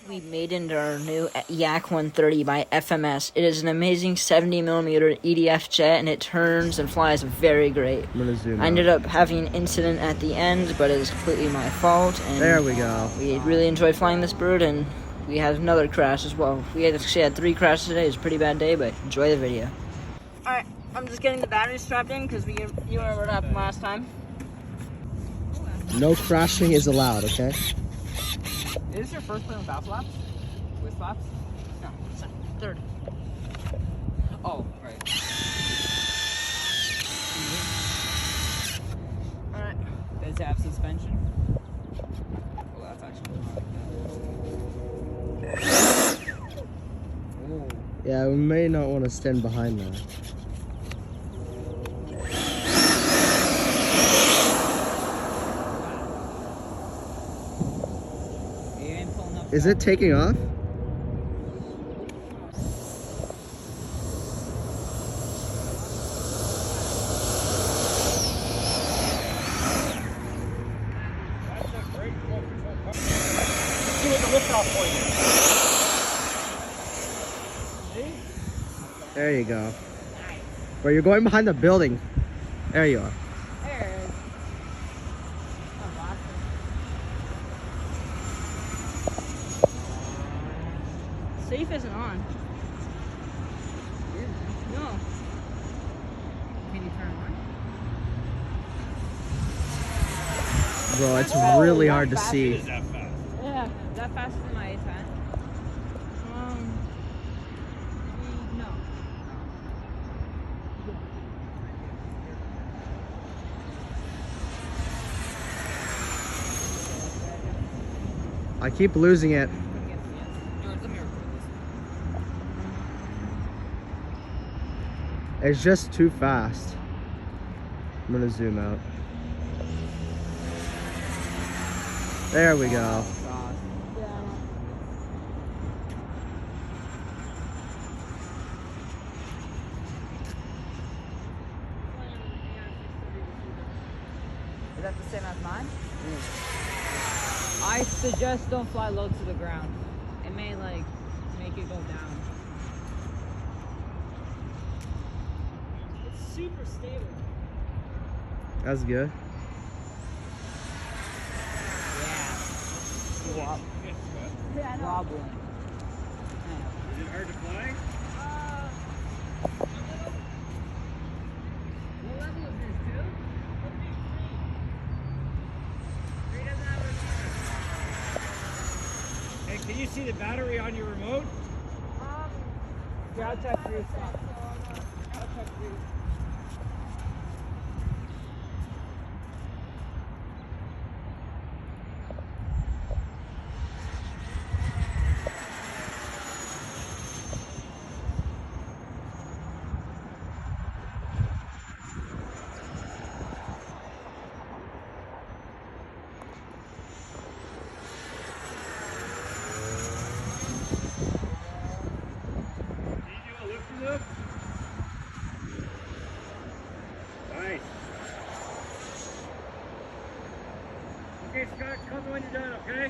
We maidened our new Yak 130 by FMS. It is an amazing 70mm EDF jet, and it turns and flies very great. I'm gonna zoom I ended up having an incident at the end, but it was completely my fault. And there we go. We really enjoyed flying this bird, and we had another crash as well. We actually had 3 crashes today. It was a pretty bad day, but enjoy the video. Alright, I'm just getting the battery strapped in because you remember what happened last time. No crashing is allowed, okay? Is this your first plane without flaps? With flaps? No, second, third. Oh, right. Alright. Does it have suspension? Oh, that's actually not. Yeah, we may not want to stand behind that. Is it taking off? There you go. Where you're going behind the building. There you are. There it is. Safe isn't on. No. Can you turn on? Bro, it's really hard to see. Yeah, is that faster than my A10? No. I keep losing it. It's just too fast. I'm gonna zoom out. There we go. Is that the same as mine? I suggest don't fly low to the ground. It may like make it go down. It's super stable. That's good. Yeah. Yeah, I know. Wobbling. Is it hard to fly? What level is this, 2? 3 doesn't have a... Hey, can you see the battery on your remote? Yeah, I'll check 3 spots. I'll check 3. Nice. Okay, Scott, call me when you're done, okay?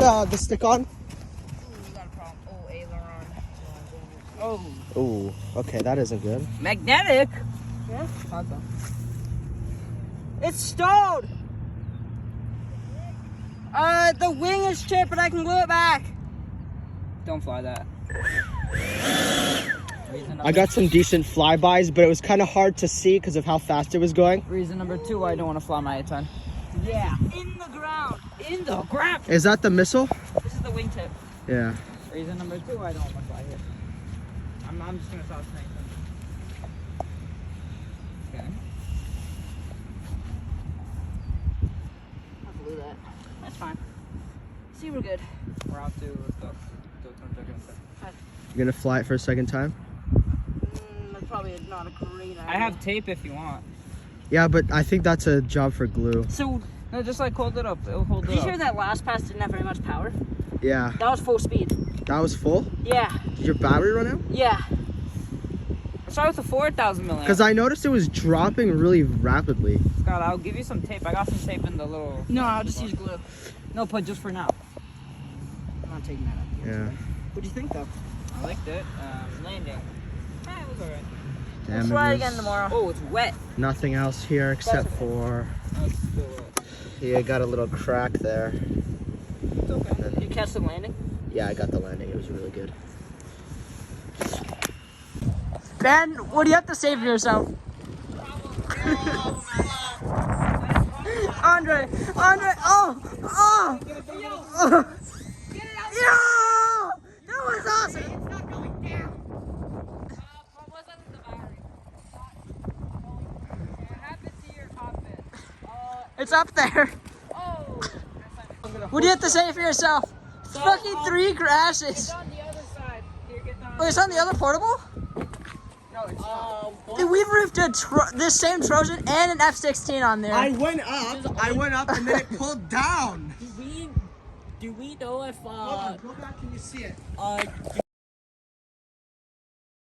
The stick on? Ooh, we got a problem. Oh, aileron. Oh. Ooh, okay, that isn't good. Magnetic? Yeah. Okay. It's stalled! The wing is chipped, but I can glue it back. Don't fly that. I got some decent flybys, but it was kind of hard to see because of how fast it was going. Reason number 2 why I don't want to fly my A-10. Yeah. In the ground. In the ground. Is that the missile? This is the wingtip. Yeah. Reason number 2 why I don't want to fly here. I'm just gonna stop saying something. Okay. I blew that. That's fine. See, we're good. We're out to stuff. You're gonna fly it for a second time? That's probably not a great idea. I have tape if you want. Yeah, but I think that's a job for glue. So, No, just like hold it up. It'll hold did it you up. hear that last pass didn't have very much power? Yeah. That was full speed. That was full? Yeah. Did your battery run out? Yeah. Start with the 4,000 milliamp. Because I noticed it was dropping really rapidly. Scott, I'll give you some tape. I got some tape in the little. No, I'll just use glue. No, but just for now. I'm not taking that up. Yeah. What do you think, though? I liked it. Landing. It was alright. We'll fly again tomorrow. Oh, it's wet. Nothing else here except for... Oh, it's still wet. Yeah, got a little crack there. It's okay. Did you catch the landing? Yeah, I got the landing. It was really good. Ben, what do you have to say for yourself? Andre, oh! Yo! That was awesome! It's up there. What do you have to say for yourself? It's fucking 3 crashes. It's on the other side. Here, get down. Wait, it's on the other portable? No, it's not. Dude, we've roofed this same Trojan and an F-16 on there. I went up and then it pulled down. Do we know if Hold on, go back and you see it. do